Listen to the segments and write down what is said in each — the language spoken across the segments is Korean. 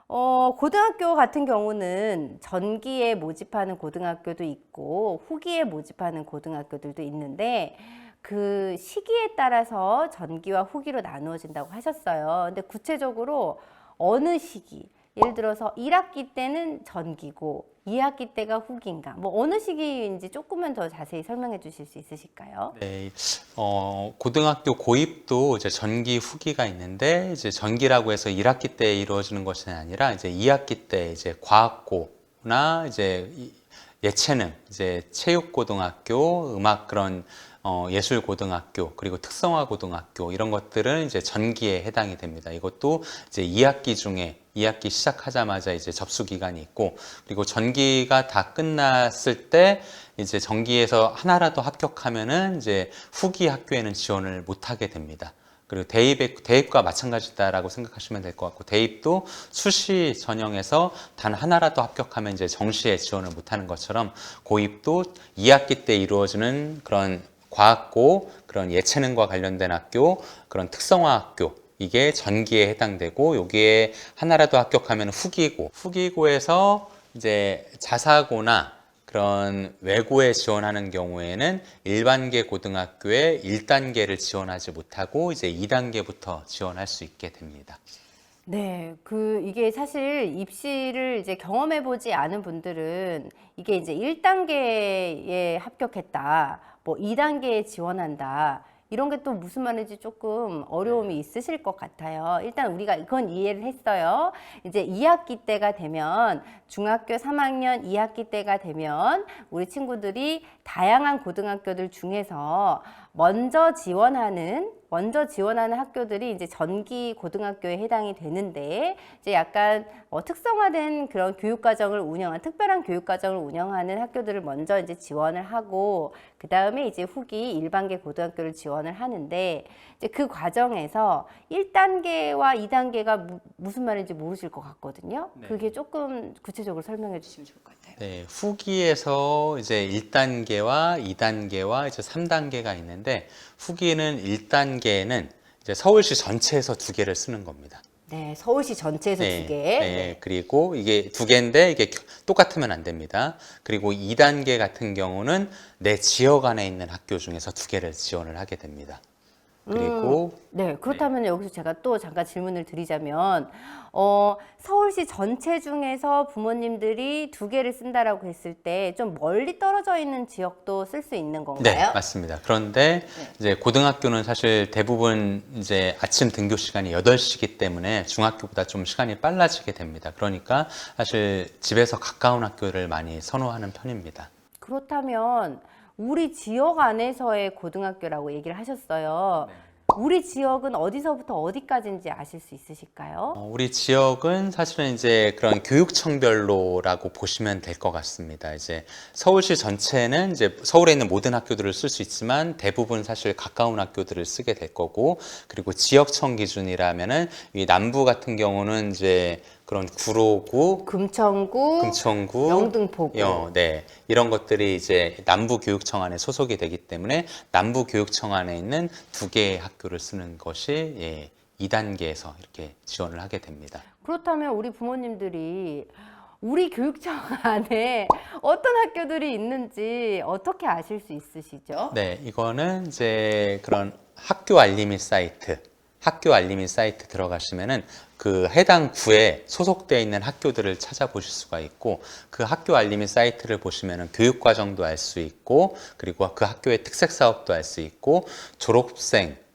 고등학교 같은 경우는 전기에 모집하는 고등학교도 있고 후기에 모집하는 고등학교들도 있는데 그 시기에 따라서 전기와 후기로 나누어진다고 하셨어요. 근데 구체적으로 어느 시기, 예를 들어서 1학기 때는 전기고 2학기 때가 후기인가, 뭐 어느 시기인지 조금만 더 자세히 설명해 주실 수 있으실까요? 네, 고등학교 고입도 이제 전기 후기가 있는데, 이제 전기라고 해서 1학기 때 이루어지는 것이 아니라, 이제 2학기 때 이제 과학고나 이제 예체능, 이제 체육고등학교, 음악 그런 예술고등학교, 그리고 특성화고등학교, 이런 것들은 이제 전기에 해당이 됩니다. 이것도 이제 2학기 중에 2학기 시작하자마자 이제 접수 기간이 있고, 그리고 전기가 다 끝났을 때 이제 전기에서 하나라도 합격하면은 이제 후기 학교에는 지원을 못 하게 됩니다. 그리고 대입과 마찬가지다라고 생각하시면 될 것 같고, 대입도 수시 전형에서 단 하나라도 합격하면 이제 정시에 지원을 못 하는 것처럼, 고입도 2학기 때 이루어지는 그런 과학고, 그런 예체능과 관련된 학교, 그런 특성화 학교, 이게 전기에 해당되고, 여기에 하나라도 합격하면 후기고에서 이제 자사고나 그런 외고에 지원하는 경우에는 일반계 고등학교에 1단계를 지원하지 못하고 이제 2단계부터 지원할 수 있게 됩니다. 네, 이게 사실 입시를 이제 경험해 보지 않은 분들은 이게 이제 1단계에 합격했다, 뭐 2단계에 지원한다, 이런 게 또 무슨 말인지 조금 어려움이 있으실 것 같아요. 일단 우리가 이건 이해를 했어요. 이제 2학기 때가 되면, 중학교 3학년 2학기 때가 되면 우리 친구들이 다양한 고등학교들 중에서 먼저 지원하는 학교들이 이제 전기 고등학교에 해당이 되는데, 이제 약간 특성화된 그런 특별한 교육과정을 운영하는 학교들을 먼저 이제 지원을 하고, 그 다음에 이제 후기 일반계 고등학교를 지원을 하는데, 이제 그 과정에서 1단계와 2단계가 무슨 말인지 모르실 것 같거든요. 네. 그게 조금 구체적으로 설명해 주시면 좋을 것 같아요. 네, 후기에서 이제 1단계와 2단계와 이제 3단계가 있는데, 후기는 1단계는 이제 서울시 전체에서 2개를 쓰는 겁니다. 네, 서울시 전체에서 두 네, 개. 네, 네. 그리고 이게 2개인데 이게 똑같으면 안 됩니다. 그리고 2단계 같은 경우는 내 지역 안에 있는 학교 중에서 2개를 지원을 하게 됩니다. 그리고 네, 그렇다면 여기서 제가 또 잠깐 질문을 드리자면, 서울시 전체 중에서 부모님들이 2개를 쓴다라고 했을 때 좀 멀리 떨어져 있는 지역도 쓸 수 있는 네, 건가요? 맞습니다. 그런데 네. 이제 고등학교는 사실 대부분 이제 아침 등교 시간이 8시이기 때문에 중학교보다 좀 시간이 빨라지게 됩니다. 그러니까 사실 집에서 가까운 학교를 많이 선호하는 편입니다. 그렇다면 우리 지역 안에서의 고등학교라고 얘기를 하셨어요. 우리 지역은 어디서부터 어디까지인지 아실 수 있으실까요? 우리 지역은 사실은 이제 그런 교육청별로라고 보시면 될 것 같습니다. 이제 서울시 전체는 이제 서울에 있는 모든 학교들을 쓸 수 있지만 대부분 사실 가까운 학교들을 쓰게 될 거고, 그리고 지역청 기준이라면은 이 남부 같은 경우는 이제 그런 구로구, 금천구, 금천구, 영등포구. 네, 이런 것들이 이제 남부교육청 안에 소속이 되기 때문에 남부교육청 안에 있는 2개의 학교를 쓰는 것이 2단계에서 이렇게 지원을 하게 됩니다. 그렇다면 우리 부모님들이 우리 교육청 안에 어떤 학교들이 있는지 어떻게 아실 수 있으시죠? 네, 이거는 이제 그런 학교 알림이 사이트 들어가시면은 그 해당 구에 소속되어 있는 학교들을 찾아보실 수가 있고, 그 학교 알림이 사이트를 보시면은 교육과정도 알 수 있고, 그리고 그 학교의 특색 사업도 알 수 있고,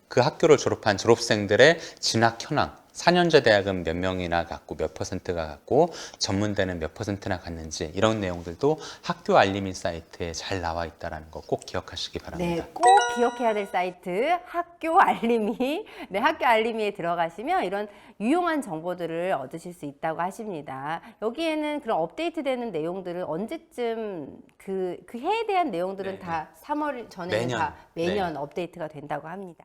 그 학교를 졸업한 졸업생들의 진학 현황, 4년제 대학은 몇 명이나 갖고 몇 퍼센트가 갖고 전문대는 몇 퍼센트나 갔는지, 이런 내용들도 학교 알림이 사이트에 잘 나와 있다는 거 꼭 기억하시기 바랍니다. 네, 꼭 기억해야 될 사이트 학교 알림이. 네, 학교 알림이에 들어가시면 이런 유용한 정보들을 얻으실 수 있다고 하십니다. 여기에는 그런 업데이트되는 내용들을 언제쯤 그 해에 대한 내용들은 네, 다 3월 전에는 매년, 다 매년 네. 업데이트가 된다고 합니다.